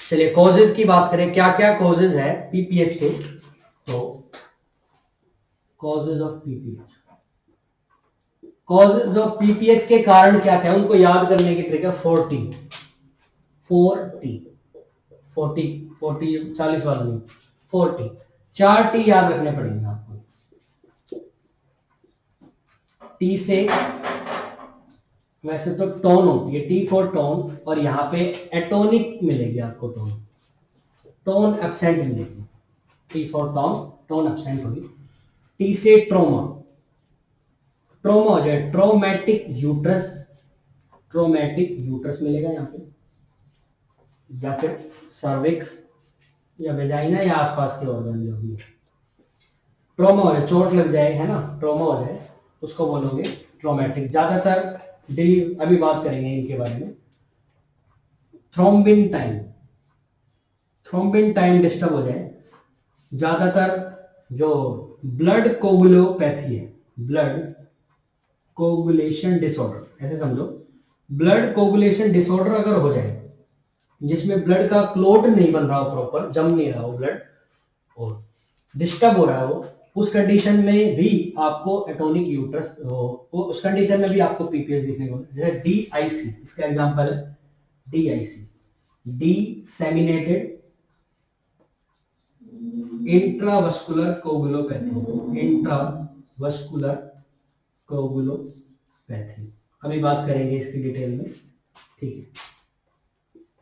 चलिए कॉजेज की बात करें, क्या क्या कॉजेज है पीपीएच के। तो causes of PPH, causes of PPH के कारण क्या क्या है उनको याद करने की ट्रिक है 40 40 40 40 40 वाला नहीं, 40 4 टी याद रखने पड़ेंगे आपको। टी से वैसे तो टोन होती है, टी फॉर टोन, और यहाँ पे एटोनिक मिलेगी आपको, टोन टोन एब्सेंट मिलेगी, T for tone, tone absent होगी। टी से ट्रोमा, ट्रोमा हो जाए ट्रोमैटिक यूट्रस, ट्रोमैटिक यूट्रस मिलेगा यहाँ पे, या फिर सर्विक्स या वेजाइना या आसपास के ऑर्गन जो भी है। ट्रोमा हो जाए, चोट लग जाए है ना, ट्रोमा हो जाए उसको बोलोगे ट्रोमैटिक। ज्यादातर अभी बात करेंगे इनके बारे में। Thrombin time, thrombin time disturb हो जाए, ज्यादातर जो ब्लड कोगुलोपैथी है, ब्लड कोगुलेशन डिसऑर्डर, ऐसे समझो ब्लड कोगुलेशन डिसऑर्डर अगर हो जाए जिसमें ब्लड का क्लोट नहीं बन रहा हो, प्रॉपर जम नहीं रहा हो ब्लड और डिस्टर्ब हो रहा हो, उस कंडीशन में भी आपको एटोनिक यूट्रस हो, उस कंडीशन में भी आपको पीपीएच देखने को, जैसे डीआईसी, इसका एग्जांपल है DIC, disseminated intravascular coagulopathy, intravascular coagulopathy. अभी बात करेंगे इसकी डिटेल में, ठीक है।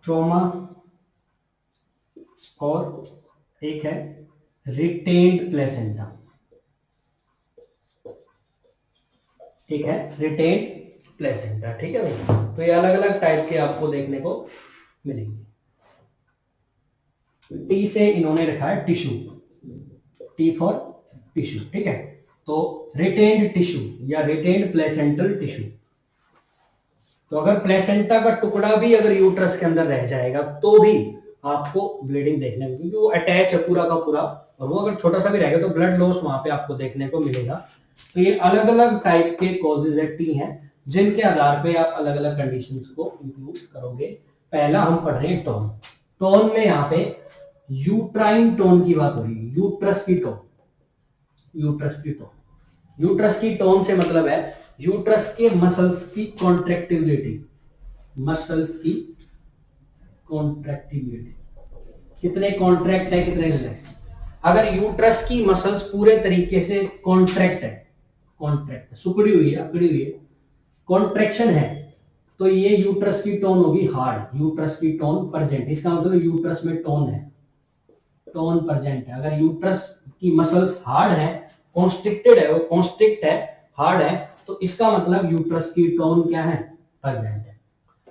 ट्रॉमा, और एक है रिटेन्ड प्लेसेंटा, ठीक है, रिटेन्ड प्लेसेंटा, ठीक है भाई। तो ये अलग अलग टाइप के आपको देखने को मिलेंगे। टी से इन्होंने रखा है टिश्यू, टी फॉर टिश्यू, ठीक है। तो रिटेन्ड टिश्यू या रिटेन्ड प्लेसेंटल टिश्यू, तो अगर प्लेसेंटा का टुकड़ा भी अगर यूट्रस के अंदर रह जाएगा तो भी आपको ब्लीडिंग देखने को, क्योंकि वो अटैच है पूरा का पूरा, और वो अगर छोटा सा भी रहेगा तो ब्लड लॉस वहां पे आपको देखने को मिलेगा। तो ये अलग अलग टाइप के कॉजेज है, टी हैं, जिनके आधार पे आप अलग अलग कंडीशंस को इंक्लूड करोगे। पहला हम पढ़ रहे हैं टोन। टोन में यहाँ पे यूट्राइन टोन की बात हो रही है, यूट्रस की टोन, यूट्रस की टोन, यूट्रस की टोन से मतलब है यूट्रस के मसल्स की कॉन्ट्रैक्टिबिलिटी, मसल्स की कॉन्ट्रैक्टिबिलिटी, कितने कॉन्ट्रैक्ट है कितने रिलैक्स। अगर यूट्रस की मसल्स पूरे तरीके से कॉन्ट्रैक्ट है, कॉन्ट्रैक्ट सुकड़ी हुई है, अकड़ी हुई है, कॉन्ट्रैक्शन है, तो ये यूट्रस की टोन होगी हार्ड, यूट्रस की टोन प्रेजेंट, इसका मतलब यूट्रस में टोन है, टोन प्रेजेंट है। अगर यूट्रस की मसल्स हार्ड है, कॉन्स्ट्रिक्टेड है, वो कॉन्स्ट्रिक्ट है, हार्ड है, तो इसका मतलब यूट्रस की टोन क्या है, प्रेजेंट है।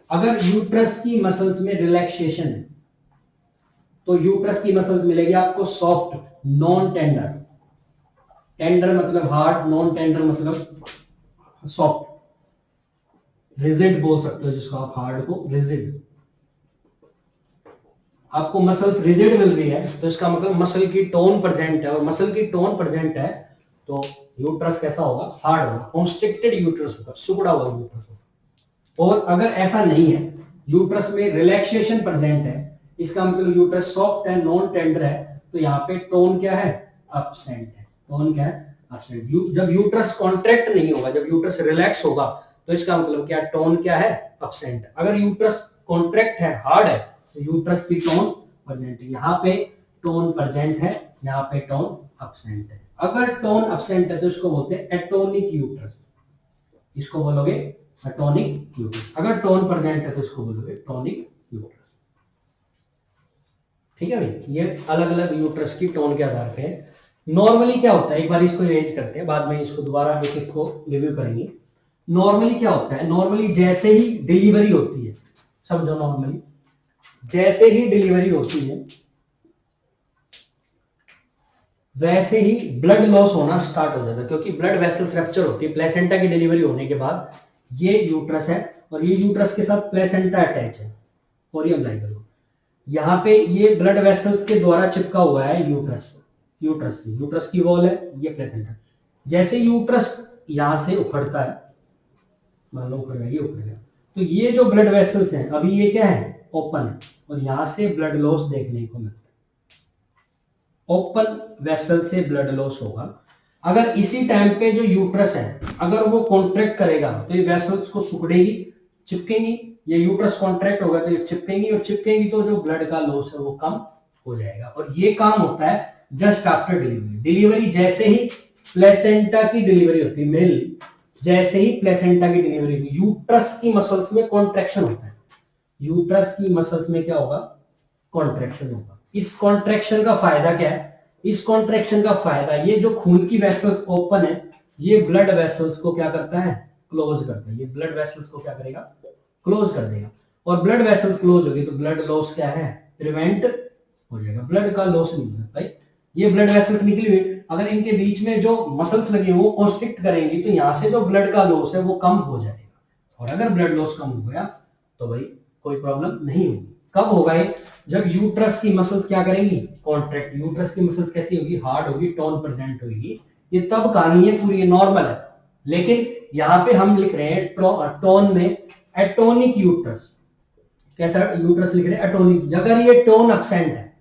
अगर यूट्रस की मसल्स में रिलैक्सेशन है तो यूट्रस की मसल्स मिलेगी आपको सॉफ्ट, नॉन टेंडर, टेंडर मतलब हार्ड, नॉन टेंडर मतलब सॉफ्ट, रिजिड बोल सकते हो जिसको आप, हार्ड को रिजिड। आपको मसल्स रिजिड मिल रही है तो इसका मतलब मसल की टोन प्रेजेंट है, और मसल की टोन प्रेजेंट है तो यूट्रस कैसा होगा, हार्ड होगा, कॉन्स्ट्रिक्टेड यूट्रस होगा, सुकड़ा हुआ यूट्रस होगा। और अगर ऐसा नहीं है, यूट्रस में रिलैक्सेशन प्रेजेंट है, इसका मतलब यूट्रस सॉफ्ट है, नॉन टेंडर है, तो यहाँ पे टोन क्या है, एब्सेंट है, टोन क्या है, एब्सेंट। जब यूट्रस कॉन्ट्रैक्ट नहीं होगा, जब यूट्रस रिलैक्स होगा तो इसका मतलब क्या, टोन क्या है, एब्सेंट। अगर यूट्रस कॉन्ट्रैक्ट है, हार्ड है, तो यूट्रस की टोन प्रेजेंट है, यहाँ पे टोन प्रेजेंट है, यहाँ पे टोन एब्सेंट है। अगर टोन एब्सेंट है तो इसको बोलते हैं एटोनिक यूट्रस, इसको बोलोगे एटोनिक यूट्रस। अगर टोन प्रेजेंट है तो इसको बोलोगे टोनिक यूट्रस, ठीक है भाई। ये अलग अलग यूट्रस की टोन के आधार पे है। नॉर्मली क्या होता है, एक बार इसको रेंज करते हैं, बाद में इसको दोबारा एक एक को रिव्यू करेंगे। नॉर्मली क्या होता है, नॉर्मली जैसे ही डिलीवरी होती है, समझो नॉर्मली जैसे ही डिलीवरी होती है वैसे ही ब्लड लॉस होना स्टार्ट हो जाता है, क्योंकि ब्लड वेसल्स रप्चर होती है प्लेसेंटा की डिलीवरी होने के बाद। ये यूट्रस है और ये यूट्रस के साथ प्लेसेंटा अटैच है, कोरियम लाइगल, यहाँ पे ये ब्लड वेसल्स के द्वारा चिपका हुआ है यूट्रस, यूट्रस की वॉल है, ये प्लेसेंटा। जैसे यूट्रस यहां से उखड़ता है, मान लो उखड़ गया, ये उखड़ गया, तो ये जो ब्लड वेसल्स हैं अभी ये क्या है, ओपन है, और यहां से ब्लड लॉस देखने को मिलता है। ओपन वेसल से ब्लड लॉस होगा। अगर इसी टाइम पे जो यूट्रस है अगर वो कॉन्ट्रैक्ट करेगा तो ये वेसल्स को सिकुड़ेगी, चिपकेंगी, ये यूट्रस कॉन्ट्रैक्ट होगा तो ये चिपकेंगी, और चिपकेंगी तो जो ब्लड का लॉस है वो कम हो जाएगा। और ये काम होता है जस्ट आफ्टर डिलीवरी। डिलीवरी जैसे ही प्लेसेंटा की डिलीवरी होती है मेल, जैसे ही प्लेसेंटा की डिलीवरी होती है यूट्रस की मसल्स में कॉन्ट्रैक्शन होता है। यूट्रस की मसल्स में क्या होगा, कॉन्ट्रैक्शन होगा। इस कॉन्ट्रैक्शन का फायदा क्या है, इस कॉन्ट्रैक्शन का फायदा ये जो खून की वेसल्स ओपन है ये ब्लड वेसल्स को क्या करता है, क्लोज करता है। ये ब्लड वेसल्स को क्या करेगा, क्लोज कर देगा। और ब्लड वेसल्स क्लोज होगी तो ब्लड लॉस क्या है, प्रिवेंट हो जाएगा। ब्लड का लॉस नहीं होता भाई। ये ब्लड वेसल्स निकली हुई, अगर इनके बीच में जो मसल्स लगी वो कॉन्स्ट्रिक्ट करेंगी तो यहां से जो ब्लड का लॉस है वो कम हो जाएगा। और अगर ब्लड लॉस कम हो गया तो भाई कोई प्रॉब्लम नहीं होगी। कब होगा ये, जब यूट्रस की मसल्स क्या करेंगी, कॉन्ट्रैक्ट। यूट्रस की मसल्स कैसी होगी, हार्ड होगी, टोन प्रेजेंट होगी। ये तब कहानी है पूरी, ये नॉर्मल है। लेकिन यहाँ पे हम लिख रहे हैं टोन में एटोनिक यूट्रस। कैसा यूट्रस लिख रहे हैं, एटोनिक। अगर ये टोन एब्सेंट है,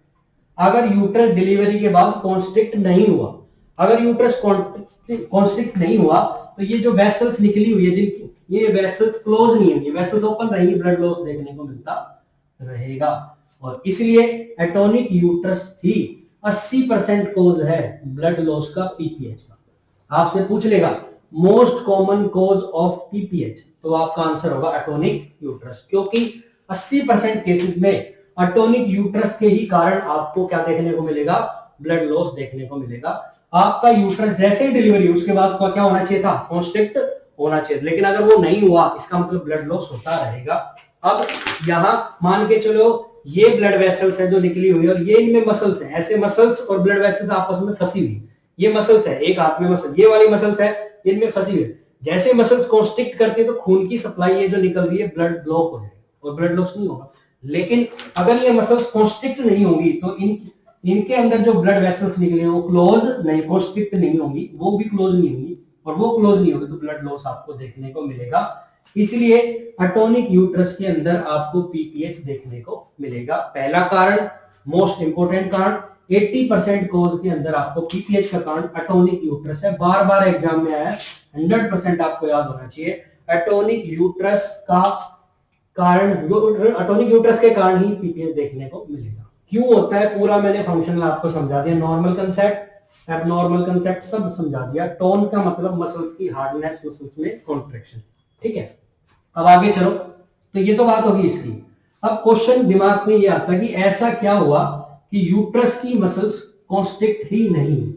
अगर यूट्रस डिलीवरी के बाद कॉन्स्ट्रिक्ट नहीं हुआ, अगर यूट्रस कॉन्स्ट्रिक्ट नहीं हुआ तो ये जो वेसल्स निकली हुई है जिनकी, ये वेसल्स क्लोज नहीं होंगी, वेसल्स ओपन रहेंगी, ब्लड लॉस देखने को मिलता रहेगा। और इसलिए एटोनिक यूट्रस ही 80% कोज है ब्लड लॉस का पीपीएच का। आपसे पूछ लेगा most common cause of PPH, तो आपका आंसर होगा एटोनिक यूट्रस, क्योंकि 80% केसेस में एटोनिक यूट्रस के ही कारण आपको क्या देखने को मिलेगा, ब्लड लॉस देखने को मिलेगा। आपका यूट्रस जैसे ही डिलीवरी उसके बाद क्या होना चाहिए था, कॉन्स्ट्रिक्ट होना चाहिए, लेकिन अगर वो नहीं हुआ इसका मतलब ब्लड लॉस होता रहेगा। अब यहां मान के चलो ये ब्लड वेसल्स है जो निकली हुई है और ये इनमें मसल्स हैं, ऐसे मसल्स और ब्लड वेसल्स आपस में फंसी हुई। ये मसल्स है, एक हाथ में मसल, ये वाली मसल्स है, इनमें फंसी हुई। जैसे मसल्स कॉन्स्ट्रिक्ट करती है तो खून की सप्लाई ये जो निकल रही है ब्लड ब्लॉक हो जाएगा और ब्लड लॉस नहीं होगा। लेकिन अगर ये मसल्स कॉन्स्ट्रिक्ट नहीं होंगी तो इनके अंदर जो ब्लड वेसल्स निकले वो क्लोज नहीं, कॉन्स्ट्रिक्ट नहीं होंगी, वो भी क्लोज नहीं होंगी, और वो क्लोज नहीं होगी तो ब्लड लॉस आपको देखने को मिलेगा। इसलिए एटोनिक यूट्रस के अंदर आपको पीपीएच देखने को मिलेगा। पहला कारण, मोस्ट इंपोर्टेंट कारण, 80% कोज के अंदर आपको पीपीएच का कारण एटोनिक यूट्रस है। बार बार एग्जाम में आया, 100% आपको याद होना चाहिए। एटोनिक यूट्रस का कारण, एटोनिक यूट्रस के कारण ही पीपीएच देखने को मिलेगा। क्यों होता है पूरा मैंने फंक्शनल आपको समझा दिया, नॉर्मल कंसेप्ट, एबनॉर्मल कंसेप्ट सब समझा दिया। टोन का मतलब मसल्स की हार्डनेस, मसल्स में कॉन्ट्रैक्शन, ठीक है। अब आगे चलो, तो ये तो बात होगी इसकी। अब क्वेश्चन दिमाग में ये आता है कि ऐसा क्या हुआ कि यूट्रस की मसल्स कॉन्स्ट्रिक्ट ही नहीं,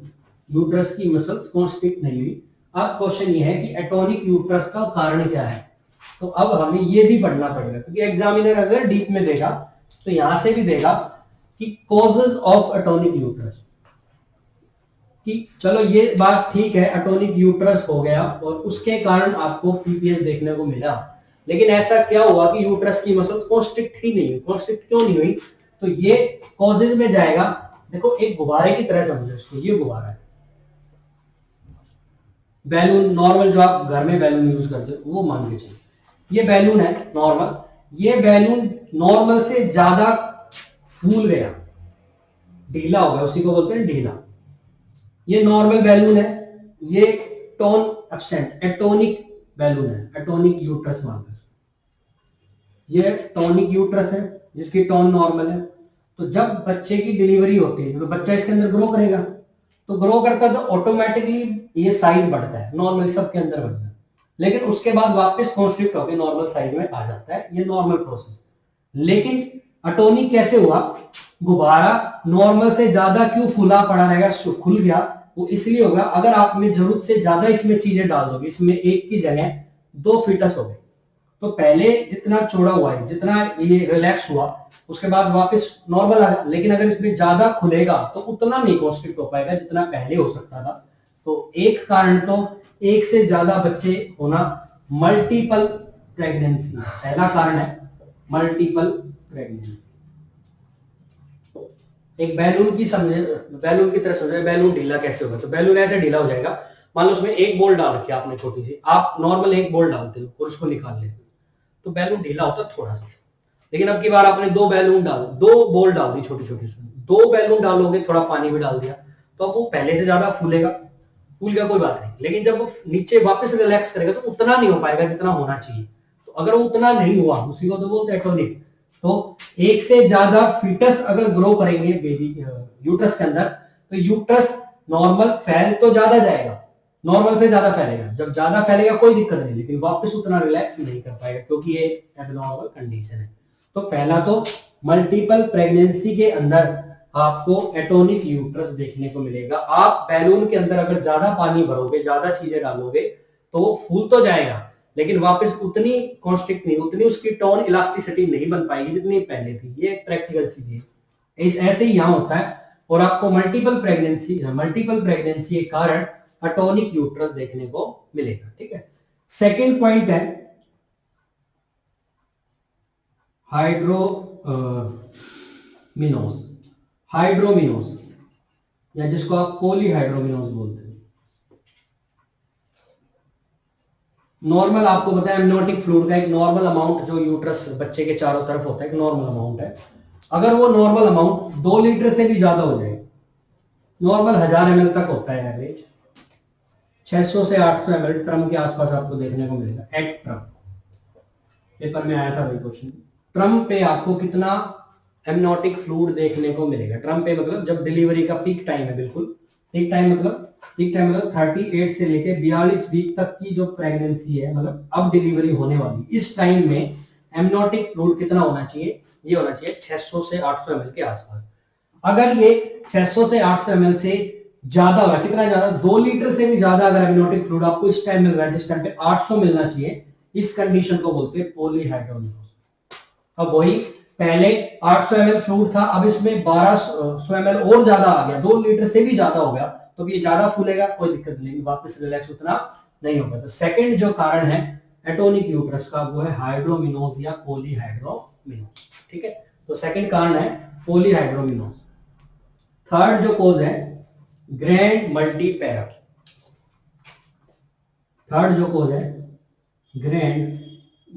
यूट्रस की मसल्स कॉन्स्ट्रिक्ट नहीं हुई। अब क्वेश्चन ये है कि एटोनिक यूट्रस का कारण क्या है। तो अब हमें ये भी पढ़ना पड़ेगा, क्योंकि एग्जामिनर अगर डीप में देगा तो यहां से भी देगा कि कॉजेज ऑफ एटोनिक यूट्रस, कि चलो ये बात ठीक है, एटोनिक यूट्रस हो गया और उसके कारण आपको पीपीएच देखने को मिला, लेकिन ऐसा क्या हुआ कि यूट्रस की मसल्स कॉन्स्ट्रिक्ट ही नहीं हुई। कॉन्स्ट्रिक्ट क्यों नहीं हुई, तो ये कॉजेज में जाएगा। देखो एक गुब्बारे की तरह समझो इसको, ये गुब्बारा है, बैलून नॉर्मल जो आप घर में बैलून यूज करते हो वो मान के चलिए, ये बैलून है नॉर्मल, ये बैलून नॉर्मल से ज्यादा फूल गया, ढीला हो गया, उसी को बोलते हैं ढीला। ये नॉर्मल बैलून है, ये टोन एब्सेंट एटोनिक बैलून है, एटोनिक यूट्रस मानते हैं। ये टोनिक यूट्रस है जिसकी टोन नॉर्मल है। तो जब बच्चे की डिलीवरी होती है तो बच्चा इसके अंदर ग्रो करेगा, तो ग्रो करता है तो ऑटोमेटिकली ये साइज बढ़ता है, नॉर्मल सबके अंदर बढ़ता है, लेकिन उसके बाद वापस कॉन्स्ट्रिक्ट होकर नॉर्मल साइज में आ जाता है, ये नॉर्मल प्रोसेस। लेकिन एटोनिक कैसे हुआ, गुब्बारा नॉर्मल से ज्यादा क्यों फूला पड़ा रहेगा, खुल गया, वो इसलिए होगा अगर आपने जरूरत से ज्यादा इसमें चीजें डाल दोगे, इसमें एक की जगह 2 फीटस हो गए, तो पहले जितना चौड़ा हुआ है, जितना ये रिलैक्स हुआ, उसके बाद वापस नॉर्मल आ गया। लेकिन अगर इसमें ज्यादा खुलेगा तो उतना नहीं कॉन्स्ट्रिक्ट हो पाएगा जितना पहले हो सकता था। तो एक कारण तो एक से ज्यादा बच्चे होना, मल्टीपल प्रेगनेंसी पहला कारण है, मल्टीपल प्रेगनेंसी। एक बैलून की समझे, बैलून की तरह समझे, बैलून ढीला कैसे होगा, तो बैलून ऐसे ढीला हो जाएगा, मान लो उसमें एक बॉल डाल रखी है आपने छोटी सी, आप नॉर्मल एक बॉल डालते हो और उसको निकाल लेते हो, तो बैलून ढीला होता थोड़ा सा। लेकिन अब की बार आपने दो बॉल डाल दी छोटी छोटी, दो बैलून डालोगे, थोड़ा पानी भी डाल दिया, तो अब वो पहले से ज्यादा फूलेगा, फूल गया कोई बात नहीं, लेकिन जब वो नीचे वापस रिलैक्स करेगा तो उतना नहीं हो पाएगा जितना होना चाहिए। तो अगर वो उतना नहीं हुआ, उसी को तो बोलते हैं एटोनिक। तो एक से ज्यादा फीटस अगर ग्रो करेंगे बेबी यूट्रस के अंदर, तो यूट्रस नॉर्मल फैल तो ज्यादा जाएगा, नॉर्मल से ज्यादा फैलेगा, जब ज्यादा फैलेगा कोई दिक्कत नहीं, लेकिन वापस उतना रिलैक्स नहीं कर पाएगा क्योंकि ये एबनॉर्मल कंडीशन है। तो पहला तो मल्टीपल प्रेगनेंसी के अंदर आपको एटोनिक यूट्रस देखने को मिलेगा। आप बैलून के अंदर अगर ज्यादा पानी भरोगे, ज्यादा चीजें डालोगे, तो फूल तो जाएगा, लेकिन वापस उतनी कॉन्स्ट्रिक्ट नहीं, उतनी उसकी टोन इलास्टिसिटी नहीं बन पाएगी जितनी पहले थी। ये प्रैक्टिकल चीज है, ऐसे ही यहां होता है। और आपको मल्टीपल प्रेगनेंसी के कारण एटोनिक यूट्रस देखने को मिलेगा। ठीक है, सेकेंड पॉइंट है हाइड्रोमिनोज या जिसको आप पॉलीहाइड्रोमिनोज बोलते हैं। नॉर्मल आपको पता है एमनियोटिक फ्लूइड का एक नॉर्मल अमाउंट जो यूट्रस बच्चे के चारों तरफ होता है, एक नॉर्मल अमाउंट है। अगर वो नॉर्मल अमाउंट 2 लीटर से भी ज्यादा हो जाए, नॉर्मल 1000 ml तक होता है एवरेज, 600 से 800 ml ट्रम के आसपास आपको देखने को मिलेगा एट ट्रम। पेपर में आया था वही क्वेश्चन। ट्रम पे आपको कितना एमनियोटिक फ्लूइड देखने को मिलेगा? ट्रम पे मतलब जब डिलीवरी का पीक टाइम है, बिल्कुल पीक टाइम मतलब 38 से लेके 42 वीक तक की जो प्रेगनेंसी है, मतलब अब डिलीवरी होने वाली, इस टाइम में एमनियोटिक फ्लूइड कितना होना चाहिए? ये होना चाहिए 600 से 800 ml के आसपास। अगर ये 600 से 800 ml से ज्यादा होगा, कितना ज्यादा? 2 लीटर से भी ज्यादा अगर एमनियोटिक फ्लूइड आपको इस टाइम मिल रहा है, जिस टाइम पे 800 मिलना चाहिए, इस कंडीशन को बोलते हैं पॉलीहाइड्रोमिनोज। अब वही पहले 800 ml फ्लूइड था, अब इसमें 1200 ml और ज्यादा आ गया, 2 लीटर से भी ज्यादा हो गया, तो ये ज्यादा फूलेगा, कोई दिक्कत नहीं, वापस रिलैक्स उतना नहीं होगा। तो सेकंड जो कारण है एटोनिक यूट्रस का, वो है हाइड्रोमिनोज या पॉलीहाइड्रोमिनोज। ठीक है, तो सेकंड कारण है पॉलीहाइड्रोमिनोज। थर्ड जो कोज है ग्रैंड मल्टीपैरा। थर्ड जो कोज है ग्रैंड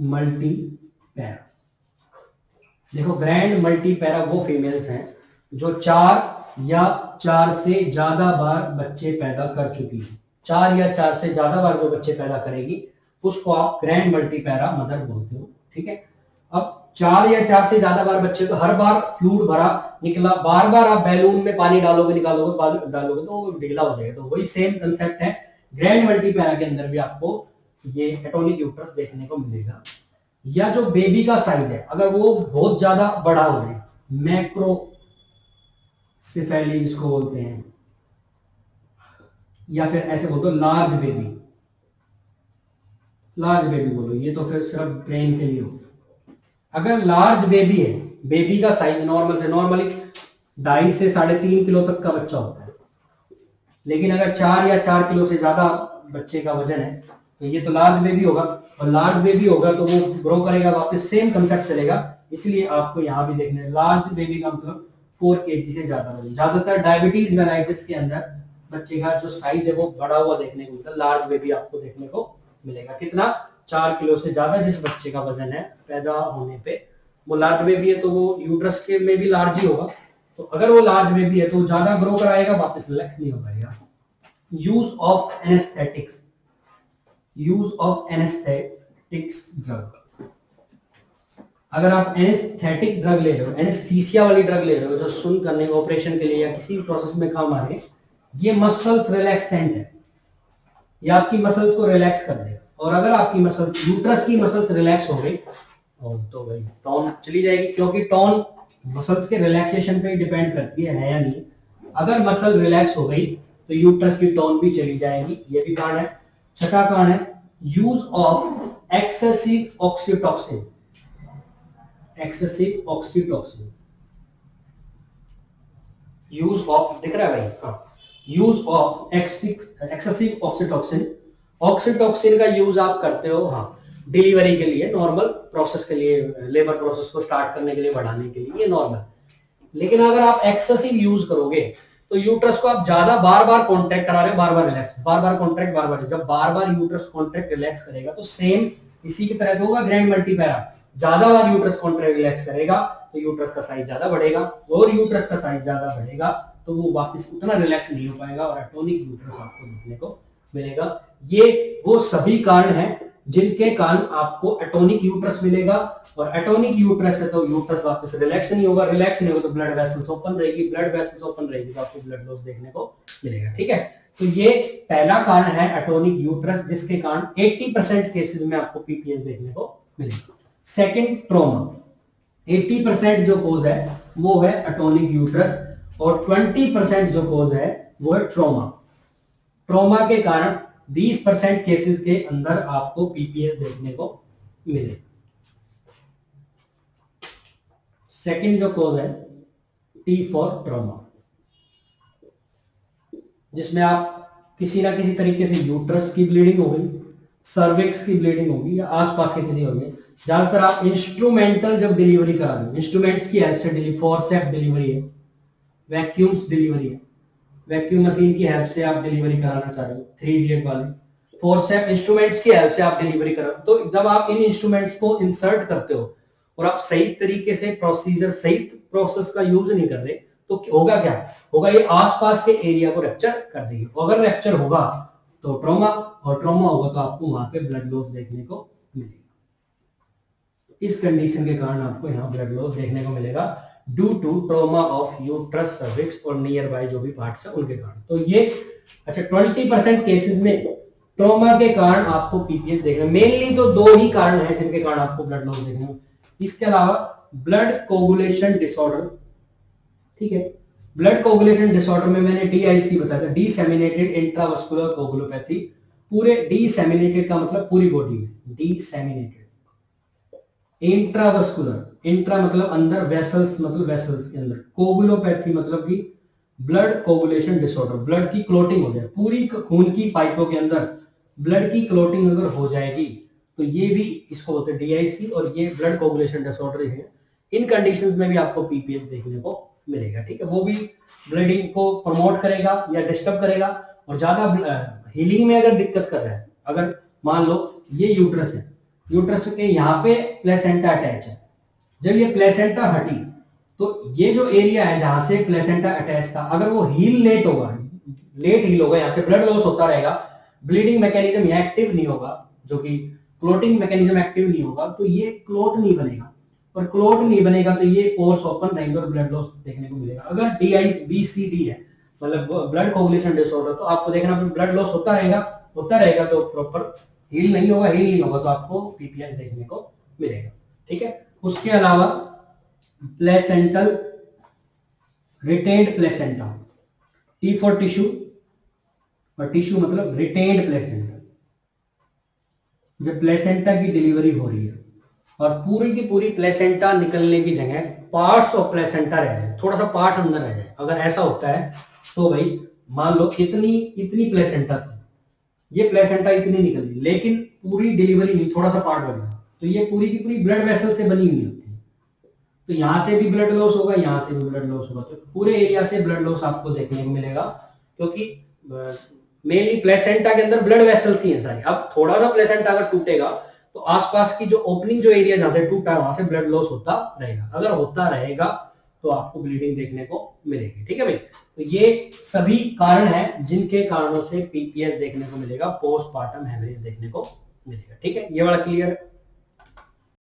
मल्टीपैरा। देखो, ग्रैंड मल्टीपैरा वो फीमेल्स हैं जो 4 या 4 से ज्यादा बार बच्चे पैदा कर चुकी है। 4 या 4 से ज्यादा बार जो बच्चे पैदा करेगी उसको आप ग्रैंड मल्टीपैरा मदर बोलते हो। ठीक है, अब 4 या 4 से ज्यादा बार बच्चे, तो हर बार फ्लूइड भरा निकला, बार बार आप बैलून में पानी डालोगे डालोगे तो वो ढीला हो जाएगा। तो वही सेम कंसेप्ट है, ग्रैंड मल्टीपैरा के अंदर भी आपको ये एटोनिक यूट्रस देखने को मिलेगा। या जो बेबी का साइज है, अगर वो बहुत ज्यादा बड़ा हो जाए, मैक्रोसिफेली जिसको बोलते हैं, या फिर ऐसे बोल दो लार्ज बेबी बोलो, ये तो फिर सिर्फ ब्रेन के लिए हो। अगर लार्ज बेबी है, बेबी का साइज नॉर्मली 2.5 से 3.5 किलो तक का बच्चा होता है, लेकिन अगर 4 या 4 किलो से ज्यादा बच्चे का वजन है तो ये तो लार्ज बेबी होगा, और लार्ज बेबी होगा तो वो ग्रो करेगा, वापस सेम कंसेप्ट चलेगा। इसलिए आपको यहाँ भी देखना है, लार्ज बेबी का मतलब 4 kg से ज्यादा वजन। ज्यादातर डायबिटीज मेलाइटिस के अंदर बच्चे का जो साइज है वो बड़ा हुआ देखने को मिलता है, लार्ज बेबी आपको देखने को मिलेगा। कितना? 4 किलो से ज्यादा जिस बच्चे का वजन है पैदा होने पे, वो लार्ज बेबी है, तो वो यूट्रस के में भी लार्ज ही होगा। तो अगर वो लार्ज बेबी है तो ज्यादा ग्रो कराएगा, वापस रिलैक्स नहीं हो पाएगा। Use of anaesthetics drug. अगर आप एनेस्थेटिक ड्रग ले रहे हो, एनेस्थीसिया वाली ड्रग ले रहे हो जो सुन करने ऑपरेशन के लिए या किसी भी प्रोसेस में काम आ रहे हैं, ये मसल्स रिलैक्सेंट है, ये आपकी मसल्स को रिलैक्स कर देगा। और अगर आपकी मसल्स, यूट्रस की मसल्स रिलैक्स हो गई तो भाई टोन चली जाएगी, क्योंकि टोन मसल्स के रिलैक्सेशन पे डिपेंड करती है या नहीं। अगर मसल रिलैक्स हो गई तो यूट्रस की टोन भी चली जाएगी, ये भी कारण है। छठा कारण है use of excessive oxytocin. Use of, दिख रहा है भाई? हाँ, यूज ऑफ एक्सेसिव ऑक्सीटॉक्सिन का यूज आप करते हो, हाँ, डिलीवरी के लिए, नॉर्मल प्रोसेस के लिए, लेबर प्रोसेस को स्टार्ट करने के लिए, बढ़ाने के लिए, ये नॉर्मल। लेकिन अगर आप एक्सेसिव यूज करोगे तो यूट्रस को आप ज्यादा बार बार कॉन्ट्रैक्ट करा रहे हो, बार बार रिलैक्स, बार बार कॉन्ट्रैक्ट, जब बार बार यूट्रस कॉन्ट्रैक्ट रिलैक्स करेगा तो सेम इसी की तरह होगा ग्रैंड मल्टीपैरा, ज्यादा बार यूट्रस कॉन्ट्रैक्ट रिलैक्स करेगा तो यूट्रस का साइज ज्यादा बढ़ेगा, और यूट्रस का साइज ज्यादा बढ़ेगा तो वो वापस उतना रिलैक्स नहीं हो पाएगा और एटोनिक यूट्रस आपको देखने को मिलेगा। ये वो सभी कारण हैं जिनके कारण आपको एटोनिक यूट्रस मिलेगा, और एटोनिक यूट्रस है तो यूट्रस वापस रिलैक्स नहीं होगा, रिलैक्स नहीं होगा तो ब्लड वेसल्स ओपन रहेगी, ब्लड वेसल्स ओपन रहेगी तो आपको ब्लड लॉस देखने को मिलेगा। ठीक है, तो ये पहला कारण है एटोनिक यूट्रस, जिसके कारण 80% केसेस में आपको पीपीएस देखने को मिलेगा। Second, trauma. 80% जो कोज है वो है एटोनिक यूट्रस, और 20% जो कोज है वो है ट्रॉमा। ट्रॉमा के कारण 20% केसेस के अंदर आपको पीपीएस देखने को मिले। सेकंड जो कोज है टी फॉर ट्रॉमा, जिसमें आप किसी ना किसी तरीके से यूट्रस की ब्लीडिंग हो गई, सर्विक्स की ब्लीडिंग होगी, या आसपास के किसी होगी। ज्यादातर आप इंस्ट्रूमेंटल जब डिलीवरी करा रहे हो, इंस्ट्रूमेंट्स की हेल्प से डिलीवरी, फोर्सेप डिलीवरी है, वैक्यूम्स डिलीवरी है, वैक्यूम मशीन की हेल्प से आप डिलीवरी कराना चाह रहे हो, 3D वाले फोर्सेप इंस्ट्रूमेंट्स की हेल्प से आप डिलीवरी कर रहे हो। तो जब आप इन इंस्ट्रूमेंट्स को इंसर्ट करते हो और आप सही तरीके से प्रोसीजर, सही प्रोसेस का यूज नहीं कर रहे, तो होगा क्या, होगा ये आसपास के एरिया को रैप्चर कर देगी। अगर रैप्चर होगा तो ट्रॉमा, और ट्रॉमा होगा तो आपको वहां पे ब्लड लॉस देखने को मिलेगा। इस कंडीशन के कारण आपको यहाँ ब्लड लॉस देखने को मिलेगा due to trauma of uterus, cervix और नियर बाय जो भी पार्ट्स है उनके कारण। तो ये अच्छा 20% केसेस में ट्रॉमा के कारण आपको पीपीएस देखने, मेनली तो दो ही कारण है जिनके कारण आपको ब्लड लॉस देखने को। इसके अलावा ब्लड कोगुलेशन डिसऑर्डर, ठीक है, ब्लड कोगुलेशन डिसऑर्डर में मैंने डीआईसी बताया था, डिसेमिनेटेड इंट्रावस्कुलर कोगुलोपैथी। पूरे डिसेमिनेटेड का मतलब पूरी बॉडी में, डिसेमिनेटेड, इंट्रावस्कुलर, इंट्रा मतलब अंदर, वेसल्स मतलब वेसल्स के अंदर, कोगुलोपैथी मतलब कि ब्लड कोगुलेशन डिसऑर्डर, ब्लड की क्लोटिंग हो जाए, पूरी खून की पाइपों के अंदर ब्लड की क्लोटिंग अगर हो जाएगी तो ये भी इसको बोलते हैं डीआईसी, और ये ब्लड कोगुलेशन डिसऑर्डर है। इन कंडीशंस में भी आपको पीपीएस देखने को मिलेगा। ठीक है, वो भी ब्लीडिंग को प्रमोट करेगा या डिस्टर्ब करेगा, और ज्यादा हीलिंग में अगर दिक्कत कर रहा है, अगर मान लो ये यूट्रस है, यूट्रस के यहाँ पे प्लेसेंटा अटैच है, जब ये प्लेसेंटा हटी तो ये जो एरिया है जहां से प्लेसेंटा अटैच था, अगर वो हील लेट होगा, लेट हील होगा, यहाँ से ब्लड लॉस होता रहेगा, ब्लीडिंग मैकेनिज्म एक्टिव नहीं होगा, जो कि क्लोटिंग मैकेनिज्म एक्टिव नहीं होगा, तो ये क्लोट नहीं बनेगा, और क्लोट नहीं बनेगा तो ये पोर्स ओपन रहेंगे और ब्लड लॉस देखने को मिलेगा। अगर DIBCD है, मतलब ब्लड कोगुलेशन डिसऑर्डर, तो आपको देखना ब्लड लॉस होता रहेगा तो प्रॉपर हील नहीं होगा तो आपको पीपीएस देखने को मिलेगा। ठीक है, उसके अलावा placental retained placenta, T for tissue, और टिश्यू मतलब रिटेन्ड प्लेसेंटा। जब प्लेसेंटा की डिलीवरी हो रही है और पूरी की पूरी प्लेसेंटा निकलने की जगह पार्ट्स ऑफ प्लेसेंटा रह जाए, थोड़ा सा पार्ट अंदर रह जाए, अगर ऐसा होता है तो भाई मान लो इतनी प्लेसेंटा थी, ये प्लेसेंटा इतनी निकली, लेकिन पूरी डिलीवरी नहीं, थोड़ा सा पार्ट बन गया, तो ये पूरी की पूरी ब्लड वेसल से बनी हुई होती है, तो यहां से भी ब्लड लॉस होगा, यहां से भी ब्लड लॉस होगा, तो पूरे एरिया से ब्लड लॉस आपको देखने को मिलेगा, क्योंकि मेनली प्लेसेंटा के अंदर ब्लड वेसल्स ही है सारी। अब थोड़ा सा प्लेसेंटा अगर टूटेगा तो आसपास की जो ओपनिंग जो एरिया जहां से टूटा है वहां से ब्लड लॉस होता रहेगा, अगर होता रहेगा तो आपको ब्लीडिंग देखने को मिलेगी। ठीक है भाई, तो ये सभी कारण हैं जिनके कारणों से पीपीएस देखने को मिलेगा, पोस्टमार्टम हेमरेज देखने को मिलेगा। ठीक है, ये वाला क्लियर।